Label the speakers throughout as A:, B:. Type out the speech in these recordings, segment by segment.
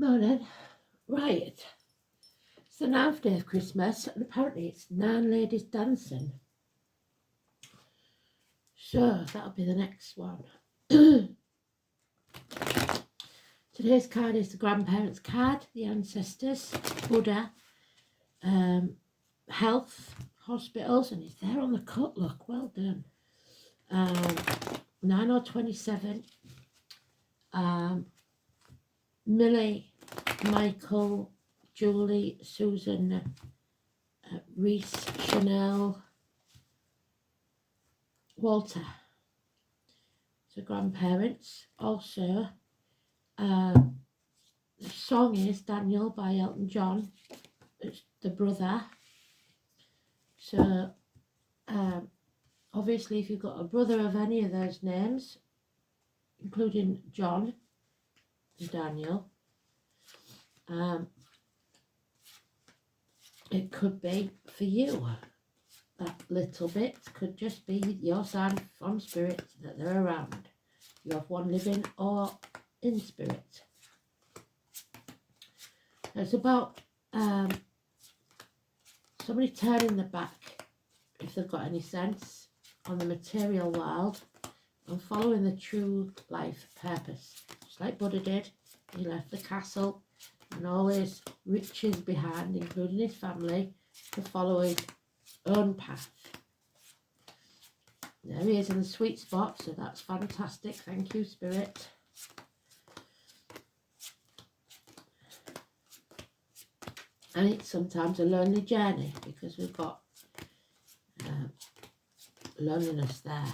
A: Morning. Right. It's the 9th day of Christmas, and apparently it's 9 ladies dancing. So that'll be the next one. Today's card is the grandparents' card, the ancestors, Buddha, health, hospitals, and it's there on the cut. Look, well done. 9 or 27. Millie, Michael, Julie, Susan, Reese, Chanel, Walter. So grandparents. Also, the song is Daniel by Elton John. It's the brother. So obviously if you've got a brother of any of those names, including John and Daniel, it could be for you. That little bit could just be your sign from spirit that they're around. You have one living or in spirit. It's about somebody turning their back, if they've got any sense, on the material world and following the true life purpose. Just like Buddha did, he left the castle and all his riches behind, including his family, to follow his own path. There he is in the sweet spot, so that's fantastic. Thank you, Spirit. And it's sometimes a lonely journey because we've got loneliness there.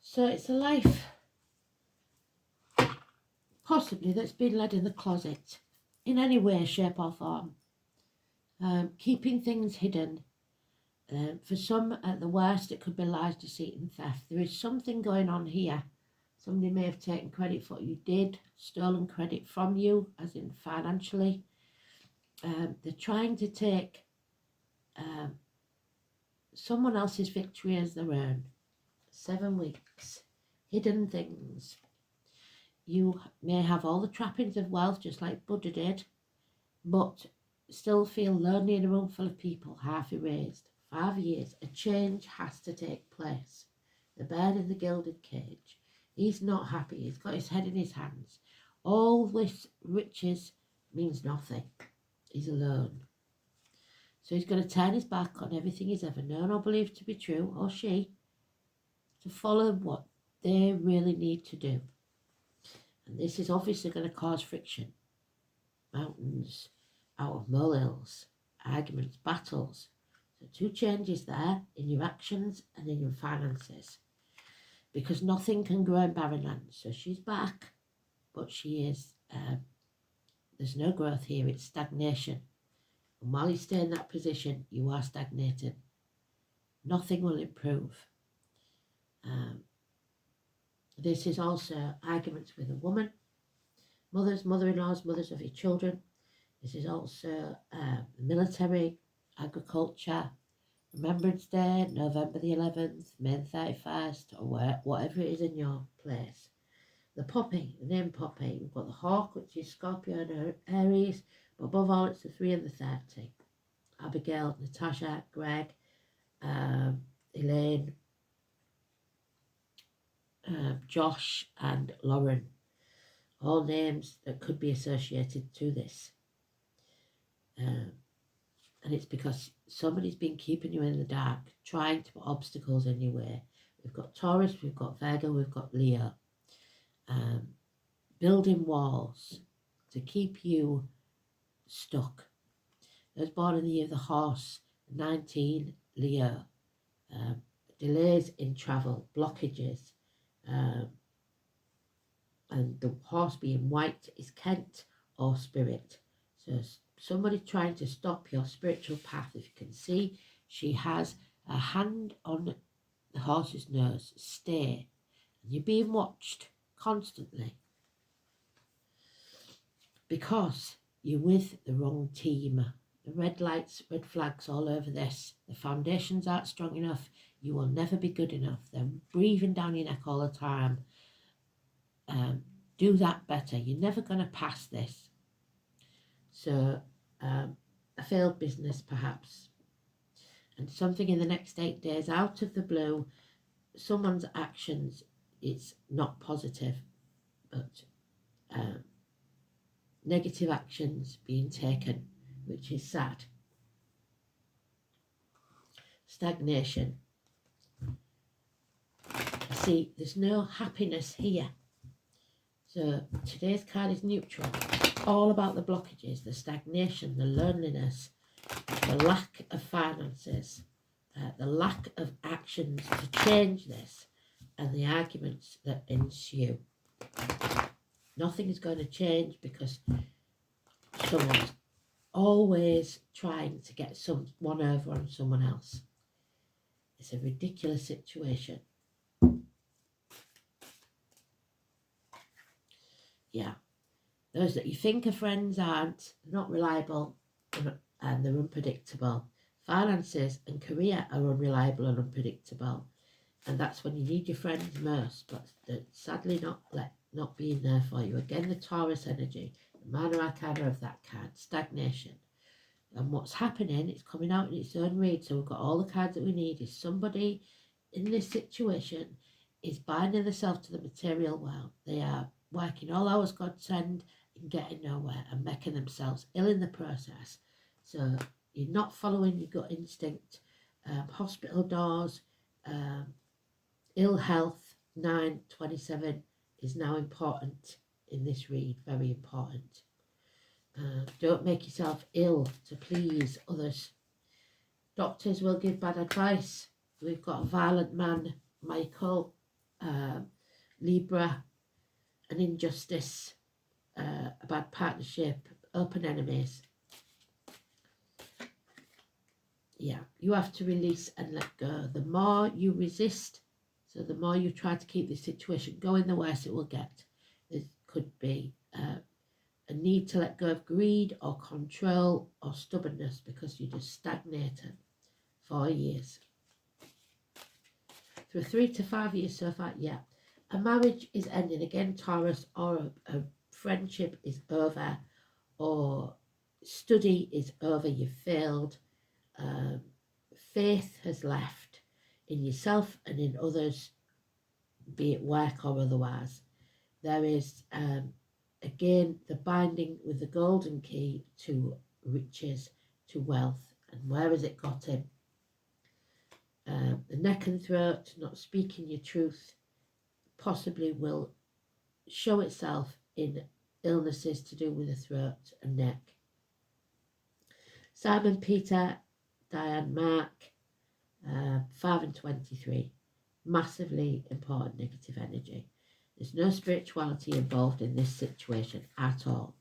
A: So it's a life possibly that's been led in the closet in any way, shape or form. Keeping things hidden. For some, at the worst, it could be lies, deceit and theft. There is something going on here. Somebody may have taken credit for what you did, stolen credit from you, as in financially. They're trying to take someone else's victory as their own. 7 weeks. Hidden things. You may have all the trappings of wealth, just like Buddha did, but still feel lonely in a room full of people, half erased. 5 years. A change has to take place. The bird in the gilded cage. He's not happy. He's got his head in his hands. All this riches means nothing. He's alone. So he's going to turn his back on everything he's ever known or believed to be true, or she, to follow what they really need to do. And this is obviously going to cause friction. Mountains out of molehills, arguments, battles. So 2 changes there in your actions and in your finances. Because nothing can grow in barren land. So she's back, but she is, there's no growth here, it's stagnation. And while you stay in that position, you are stagnating. Nothing will improve. This is also arguments with a woman, mothers, mother-in-laws, mothers of your children. This is also military, agriculture, Remembrance Day, November the 11th, May the 31st, or whatever it is in your place. The Poppy, the name Poppy. We've got the Hawk, which is Scorpio and Aries, but above all, it's the 3 and the 30. Abigail, Natasha, Greg, Elaine, Josh and Lauren. All names that could be associated to this. And it's because somebody's been keeping you in the dark, trying to put obstacles in your way. We've got Taurus, we've got Virgo, we've got Leo. Building walls to keep you stuck. Those born in the year of the horse, 19, Leo. Delays in travel, blockages. And the horse being white is Kent or spirit. So somebody trying to stop your spiritual path. If you can see, she has a hand on the horse's nose. Stay. And you're being watched constantly because you're with the wrong team. red lights, red flags all over this. The foundations aren't strong enough. You will never be good enough. They're breathing down your neck all the time. Do that better. You're never going to pass this. So a failed business perhaps. And something in the next 8 days out of the blue, someone's actions, it's not positive, but negative actions being taken, which is sad. Stagnation. See, there's no happiness here. So today's card is neutral. All about the blockages, the stagnation, the loneliness, the lack of finances, the lack of actions to change this, and the arguments that ensue. Nothing is going to change because someone's always trying to get someone over on someone else. It's a ridiculous situation. Yeah. Those that you think are friends aren't, not reliable, and they're unpredictable. Finances and career are unreliable and unpredictable. And that's when you need your friends most, but they're sadly not being there for you. Again, the Taurus energy, the minor arcana of that card, stagnation. And what's happening, it's coming out in its own read. So we've got all the cards that we need. Is somebody in this situation is binding themselves to the material world. They are working all hours God send and getting nowhere and making themselves ill in the process. So you're not following your gut instinct. Hospital doors, ill health, 9/27 is now important in this read, very important. Don't make yourself ill to please others. Doctors will give bad advice. We've got a violent man, Michael, Libra, an injustice, a bad partnership, open enemies. Yeah, you have to release and let go. The more you resist, so the more you try to keep the situation going, the worse it will get. There could be a need to let go of greed or control or stubbornness because you just stagnated for years. For 3 to 5 years so far, yeah. A marriage is ending again, Taurus, or a friendship is over, or study is over, you've failed. Faith has left in yourself and in others, be it work or otherwise. There is, again, the binding with the golden key to riches, to wealth. And where has it got him? The neck and throat, not speaking your truth, possibly will show itself in illnesses to do with the throat and neck. Simon Peter, Diane Mark, 5 and 23. Massively important negative energy. There's no spirituality involved in this situation at all.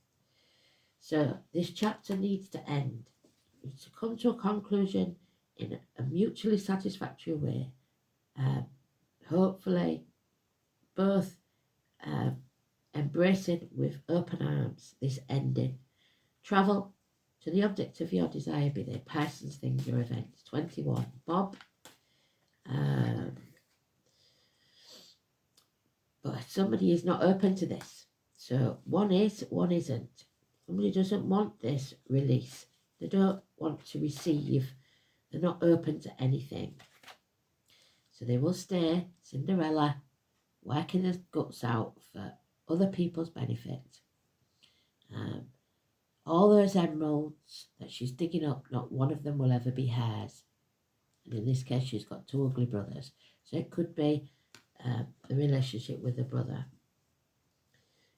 A: So this chapter needs to end. It needs to come to a conclusion in a mutually satisfactory way. Hopefully both embracing with open arms this ending. Travel to the object of your desire, be they persons, things or events. 21. Bob. But somebody is not open to this. So one is, one isn't. Somebody doesn't want this release. They don't want to receive. They're not open to anything. So they will stay, Cinderella, working their guts out for other people's benefit. All those emeralds that she's digging up, not one of them will ever be hers. And in this case, she's got 2 ugly brothers. So it could be the relationship with the brother.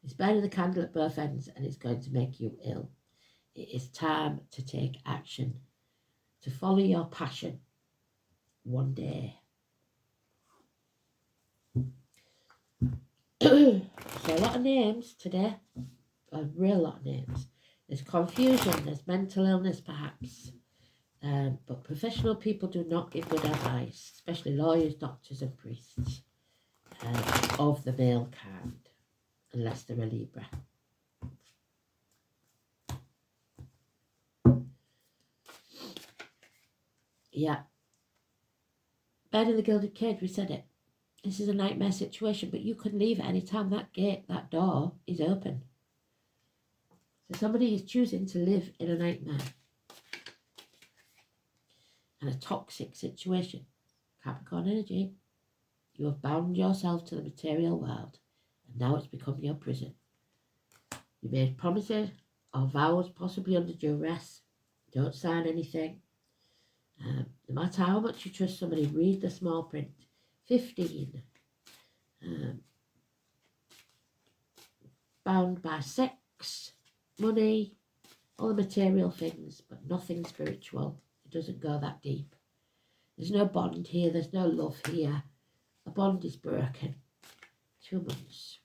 A: It's burning the candle at both ends and it's going to make you ill. It is time to take action, to follow your passion one day. So a lot of names today, a real lot of names. There's confusion, there's mental illness perhaps, but professional people do not give good advice, especially lawyers, doctors and priests, of the male kind, unless they're a Libra. Yeah. Bed in the Gilded Cage, we said it. This is a nightmare situation, but you can leave at any time that door is open. So somebody is choosing to live in a nightmare and a toxic situation. Capricorn energy, you have bound yourself to the material world, and now it's become your prison. You made promises or vows, possibly under duress. Don't sign anything. No matter how much you trust somebody, read the small print. 15. Bound by sex, money, all the material things, but nothing spiritual. It doesn't go that deep. There's no bond here. There's no love here. A bond is broken. 2 months.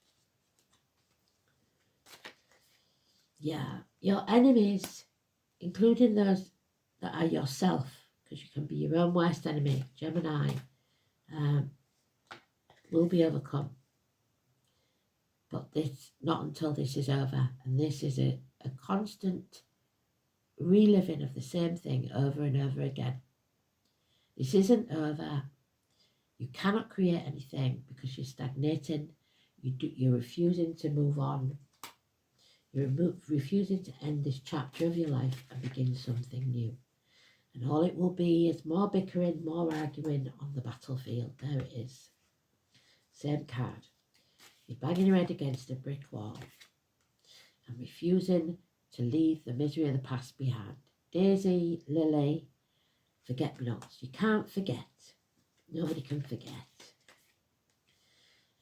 A: Yeah, your enemies, including those that are yourself, because you can be your own worst enemy, Gemini, will be overcome. But this, not until this is over. And this is a constant reliving of the same thing over and over again. This isn't over. You cannot create anything because you're stagnating. You're refusing to move on. You're refusing to end this chapter of your life and begin something new. And all it will be is more bickering, more arguing on the battlefield. There it is. Same card. You're banging your head against a brick wall and refusing to leave the misery of the past behind. Daisy, Lily, forget-me-nots. You can't forget. Nobody can forget.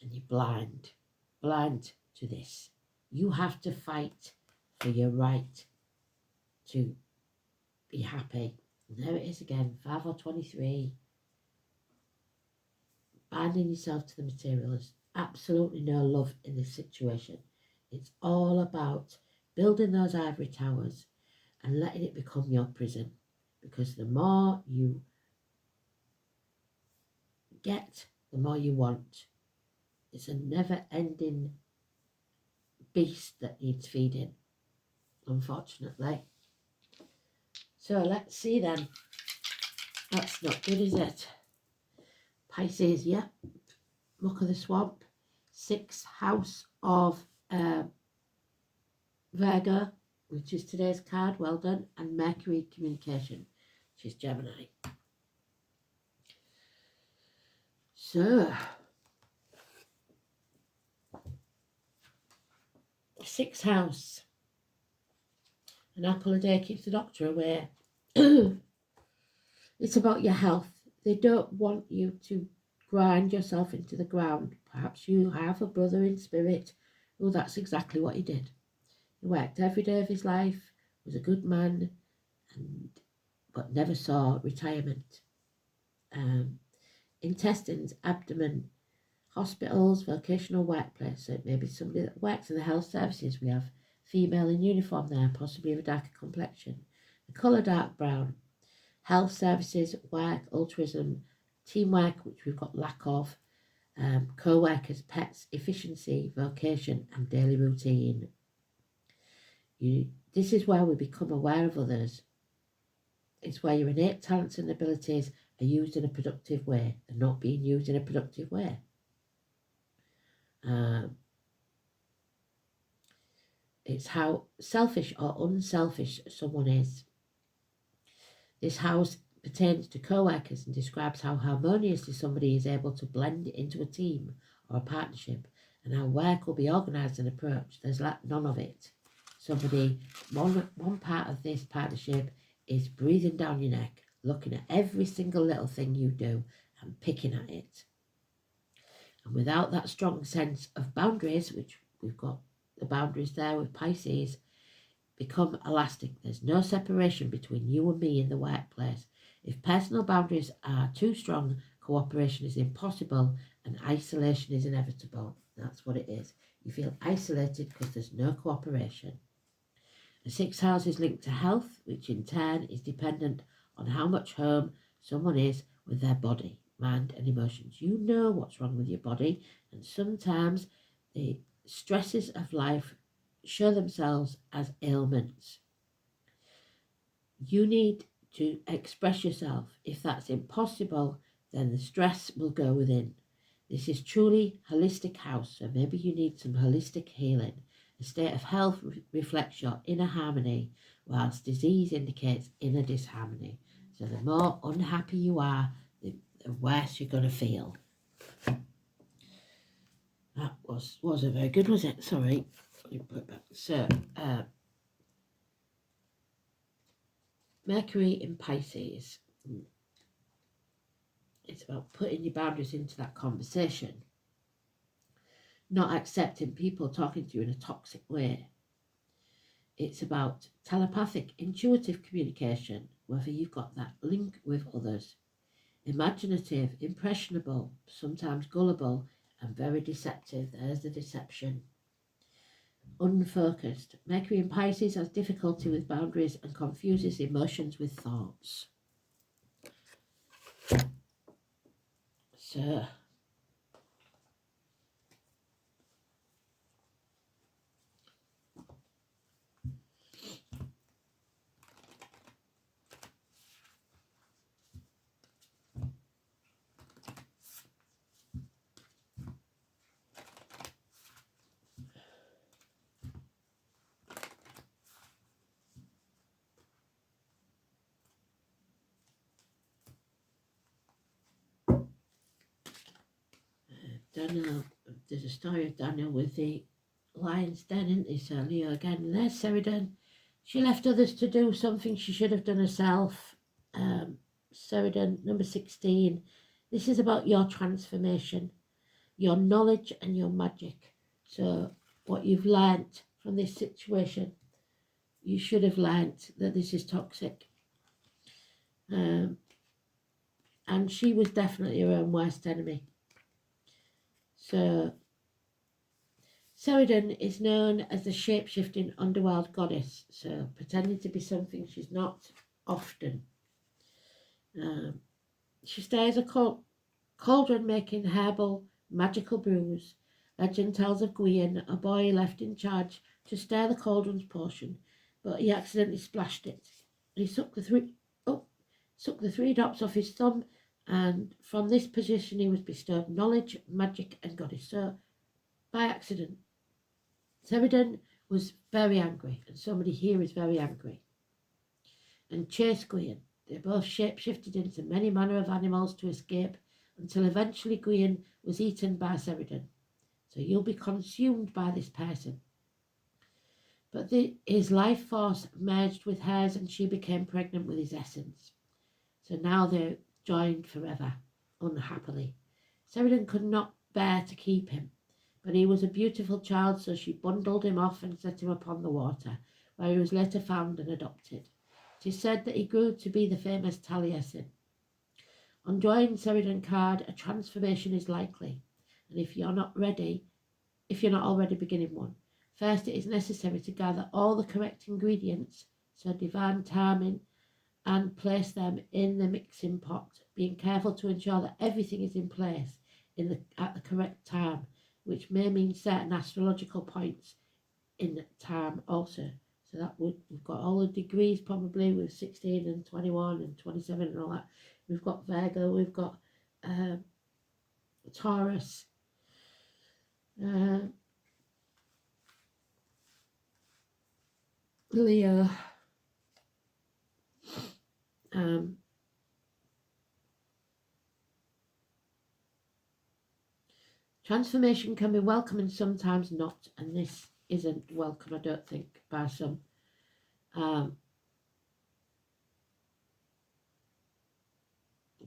A: And you're blind to this. You have to fight for your right to be happy. And there it is again, 5 or 23. Binding yourself to the material. There's absolutely no love in this situation. It's all about building those ivory towers and letting it become your prison. Because the more you get, the more you want. It's a never-ending beast that needs feeding, unfortunately. So let's see then. That's not good, is it? Pisces, yeah. Muck of the Swamp. 6th house of Virgo, which is today's card, well done. And Mercury communication, which is Gemini. So, 6th house. An apple a day keeps the doctor away. It's about your health. They don't want you to grind yourself into the ground. Perhaps you have a brother in spirit. Oh, that's exactly what he did. He worked every day of his life, was a good man, but never saw retirement. Intestines, abdomen, hospitals, vocational workplace. So it may be somebody that works in the health services. We have female in uniform there, possibly of a darker complexion. The colour dark brown. Health services, work, altruism, teamwork, which we've got lack of, co-workers, pets, efficiency, vocation, and daily routine. This is where we become aware of others. It's where your innate talents and abilities are used in a productive way and not being used in a productive way. It's how selfish or unselfish someone is. This house pertains to co-workers and describes how harmoniously somebody is able to blend into a team or a partnership and how work will be organised and approached. There's none of it. One part of this partnership is breathing down your neck, looking at every single little thing you do and picking at it. And without that strong sense of boundaries, which we've got the boundaries there with Pisces, become elastic. There's no separation between you and me in the workplace. If personal boundaries are too strong, cooperation is impossible and isolation is inevitable. That's what it is. You feel isolated because there's no cooperation. The 6th house is linked to health, which in turn is dependent on how much home someone is with their body, mind and emotions. You know what's wrong with your body, and sometimes the stresses of life show themselves as ailments. You need to express yourself. If that's impossible, then the stress will go within. This is truly holistic house, so maybe you need some holistic healing. A state of health reflects your inner harmony, whilst disease indicates inner disharmony. So the more unhappy you are, the worse you're going to feel. That wasn't very good, was it? Sorry. So, Mercury in Pisces. It's about putting your boundaries into that conversation. Not accepting people talking to you in a toxic way. It's about telepathic, intuitive communication, whether you've got that link with others. Imaginative, impressionable, sometimes gullible, and very deceptive. There's the deception. Unfocused. Mercury in Pisces has difficulty with boundaries and confuses emotions with thoughts. So, Daniel, there's a story of Daniel with the lion's den, isn't there? So Leo again. And there's Sheridan. She left others to do something she should have done herself. Sheridan, number 16. This is about your transformation, your knowledge and your magic. So what you've learnt from this situation, you should have learnt that this is toxic. And she was definitely her own worst enemy. So, Sheridan is known as the shape-shifting underworld goddess, so pretending to be something she's not often. She stares a cauldron making herbal magical brews. Legend tells of Gwion, a boy left in charge to stir the cauldron's potion, but he accidentally splashed it. He sucked the three drops off his thumb, and from this position he was bestowed knowledge, magic and goddess. So, by accident. Sheridan was very angry, and somebody here is very angry. And chased Gwion. They both shape-shifted into many manner of animals to escape, until eventually Gwion was eaten by Sheridan. So you'll be consumed by this person. But his life force merged with hers, and she became pregnant with his essence. So now they're joined forever, unhappily. Sheridan could not bear to keep him, but he was a beautiful child, so she bundled him off and set him upon the water, where he was later found and adopted. It is said that he grew to be the famous Taliesin. On drawing Sheridan card, a transformation is likely, and if you're not already beginning one, first it is necessary to gather all the correct ingredients, so divine timing, and place them in the mixing pot, being careful to ensure that everything is in place at the correct time, which may mean certain astrological points in time also. So that we've got all the degrees probably with 16 and 21 and 27 and all that. We've got Virgo, we've got Taurus, Leo, transformation can be welcome and sometimes not, and this isn't welcome, I don't think, by some.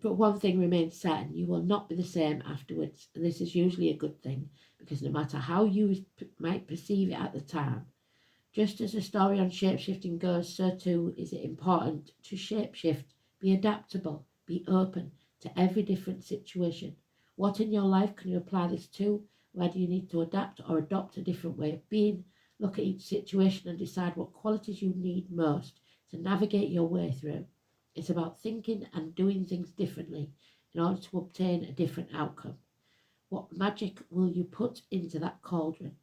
A: But one thing remains certain: you will not be the same afterwards, and this is usually a good thing, because no matter how you might perceive it at the time, just as the story on shapeshifting goes, so too is it important to shapeshift, be adaptable, be open to every different situation. What in your life can you apply this to? Where do you need to adapt or adopt a different way of being? Look at each situation and decide what qualities you need most to navigate your way through. It's about thinking and doing things differently in order to obtain a different outcome. What magic will you put into that cauldron?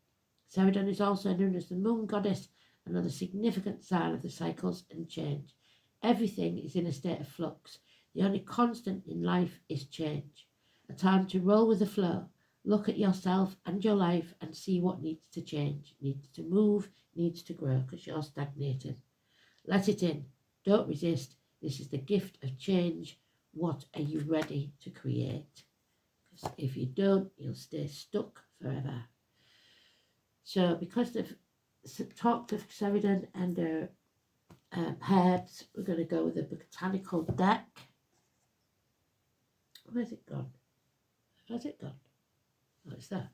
A: Sheridan is also known as the moon goddess, another significant sign of the cycles and change. Everything is in a state of flux. The only constant in life is change. A time to roll with the flow. Look at yourself and your life and see what needs to change, needs to move, needs to grow, because you're stagnating. Let it in. Don't resist. This is the gift of change. What are you ready to create? Because if you don't, you'll stay stuck forever. So because they've talked of Ceridon and their herbs, we're going to go with the botanical deck. Where's it gone? Where's it gone? Oh, it's there.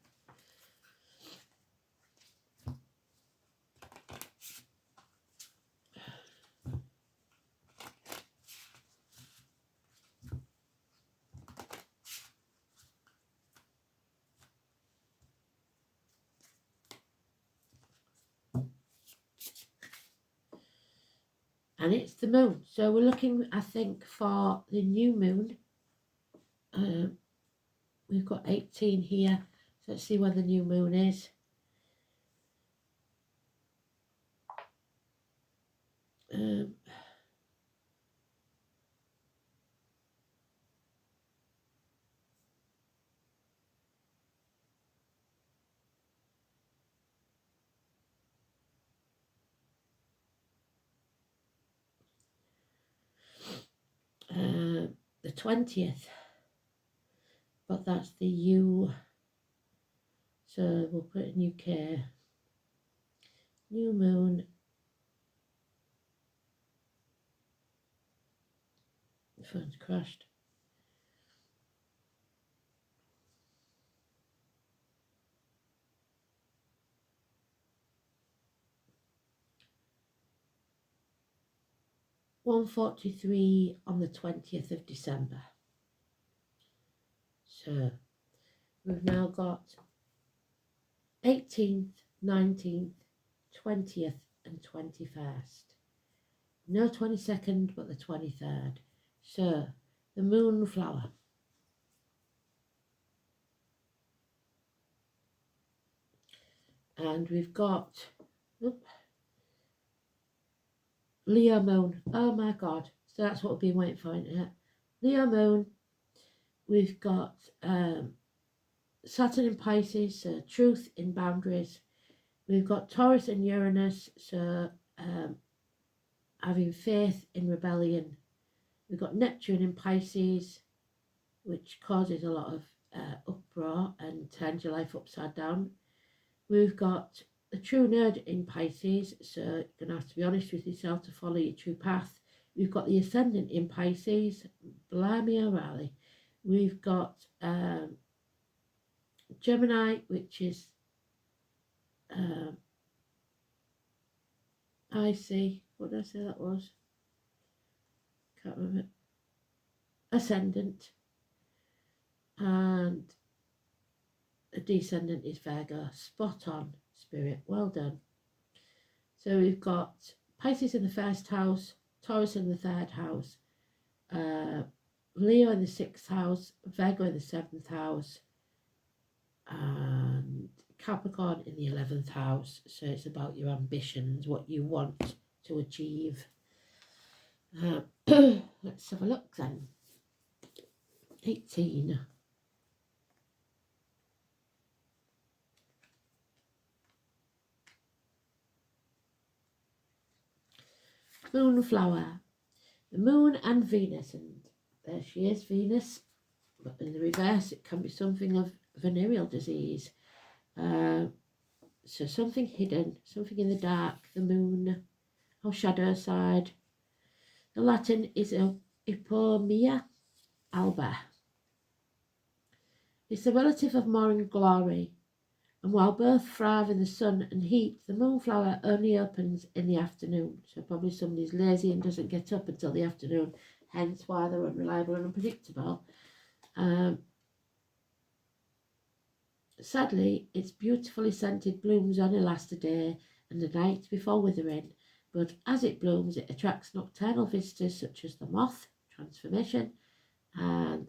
A: And it's the moon. So we're looking, I think, for the new moon. We've got 18 here. So let's see where the new moon is. Um, the 20th, but that's the U, so we'll put in UK. New moon, the phone's crashed. (1:43) on the 20th of December. So we've now got 18th, 19th, 20th and 21st. No 22nd, but the 23rd. So the moonflower. And we've got Leo moon. Oh my God. So that's what we've been waiting for, isn't it? Leo moon. We've got Saturn in Pisces, so truth in boundaries. We've got Taurus and Uranus, so having faith in rebellion. We've got Neptune in Pisces, which causes a lot of uproar and turns your life upside down. We've got the true nerd in Pisces, so you're going to have to be honest with yourself to follow your true path. We've got the ascendant in Pisces, blimey O'Reilly. We've got Gemini, which is I see, what did I say that was? Can't remember. Ascendant. And a descendant is Virgo. Spot on, Spirit. Well done. So we've got Pisces in the first house, Taurus in the third house, Leo in the sixth house, Virgo in the seventh house, and Capricorn in the 11th house. So it's about your ambitions, what you want to achieve. Let's have a look then. 18. Moonflower. The moon and Venus, and there she is, Venus. But in the reverse, it can be something of venereal disease. So something hidden, something in the dark, the moon, or shadow side. The Latin is Ipomea alba. It's a relative of morning glory, and while both thrive in the sun and heat, the moonflower only opens in the afternoon. So probably somebody's lazy and doesn't get up until the afternoon, hence why they're unreliable and unpredictable. Sadly, its beautifully scented blooms only last a day and a night before withering, but as it blooms, it attracts nocturnal visitors such as the moth, transformation, and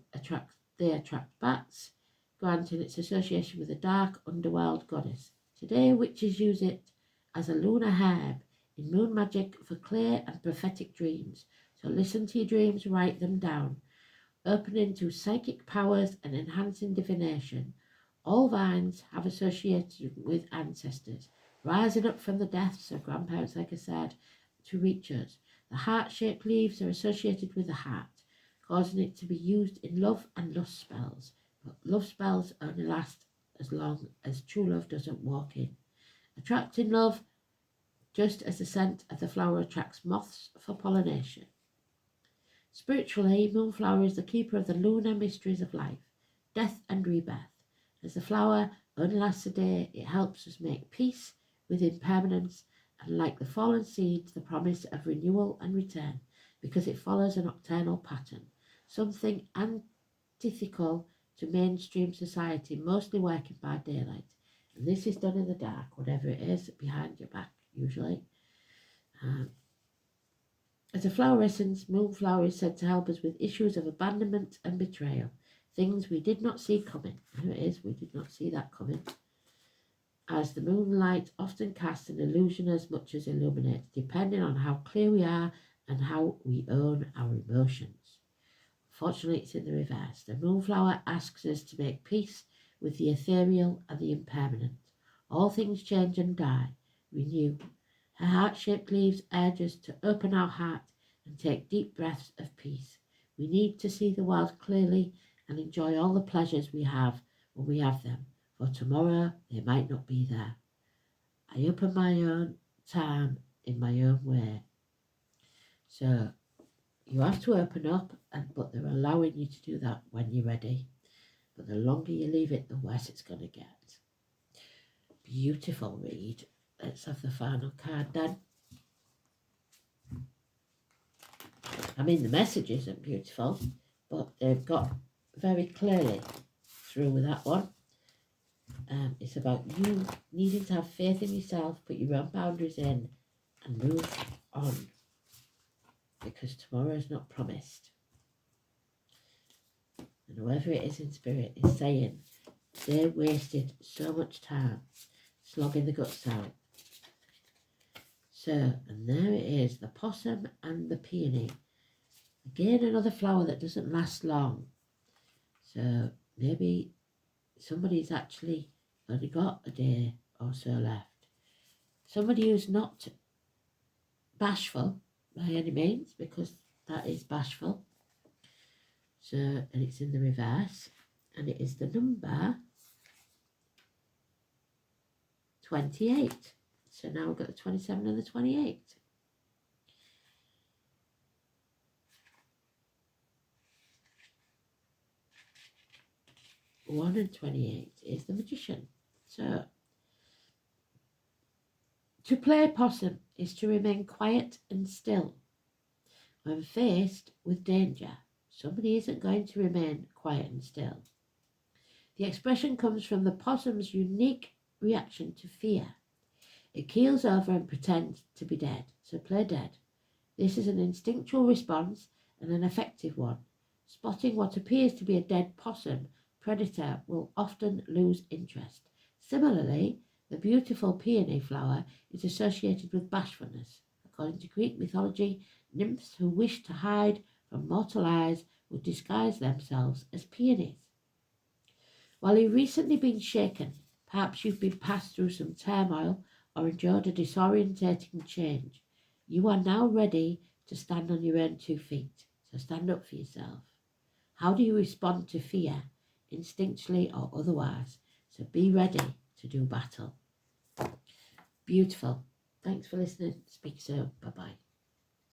A: they attract bats, granting its association with the dark underworld goddess. Today, witches use it as a lunar herb in moon magic for clear and prophetic dreams. So listen to your dreams, write them down, opening to psychic powers and enhancing divination. All vines have associated with ancestors, rising up from the deaths of grandparents, like I said, to reach us. The heart-shaped leaves are associated with the heart, causing it to be used in love and lust spells. But love spells only last as long as true love doesn't walk in. Attracting love, just as the scent of the flower attracts moths for pollination. Spiritually, Moonflower is the keeper of the lunar mysteries of life, death and rebirth. As the flower only lasts a day, it helps us make peace with impermanence and, like the fallen seeds, the promise of renewal and return, because it follows a nocturnal pattern, something antithetical to mainstream society, mostly working by daylight. And this is done in the dark, whatever it is, behind your back, usually. As a flower essence, Moonflower is said to help us with issues of abandonment and betrayal, things we did not see coming. Here it is, we did not see that coming. As the moonlight often casts an illusion as much as illuminates, depending on how clear we are and how we own our emotions. Fortunately, it's in the reverse. The Moonflower asks us to make peace with the ethereal and the impermanent. All things change and die, renew. Her heart-shaped leaves urge us to open our heart and take deep breaths of peace. We need to see the world clearly and enjoy all the pleasures we have when we have them, for tomorrow they might not be there. I open my own time in my own way. So you have to open up, but they're allowing you to do that when you're ready. But the longer you leave it, the worse it's going to get. Beautiful read. Let's have the final card then. I mean, the message isn't beautiful, but they've got very clearly through with that one. It's about you needing to have faith in yourself, put your own boundaries in, and move on, because tomorrow is not promised. And whoever it is in spirit is saying they wasted so much time slogging the guts out. So, and there it is, the possum and the peony. Again, another flower that doesn't last long. So maybe somebody's actually only got a day or so left. Somebody who's not bashful by any means, because that is bashful. So, and it's in the reverse, and it is the number 28. So now we've got the 27 and the 28. One and 28 is the Magician. So, to play possum is to remain quiet and still when faced with danger. Somebody isn't going to remain quiet and still. The expression comes from the possum's unique reaction to fear. It keels over and pretends to be dead, so play dead. This is an instinctual response and an effective one. Spotting what appears to be a dead possum predator will often lose interest. Similarly, the beautiful peony flower is associated with bashfulness. According to Greek mythology, nymphs who wished to hide from mortal eyes would disguise themselves as peonies. While you've recently been shaken, perhaps you've been passed through some turmoil or endured a disorientating change, you are now ready to stand on your own 2 feet. So stand up for yourself. How do you respond to fear, instinctually or otherwise? So be ready to do battle. Beautiful. Thanks for listening. Speak soon. Bye-bye.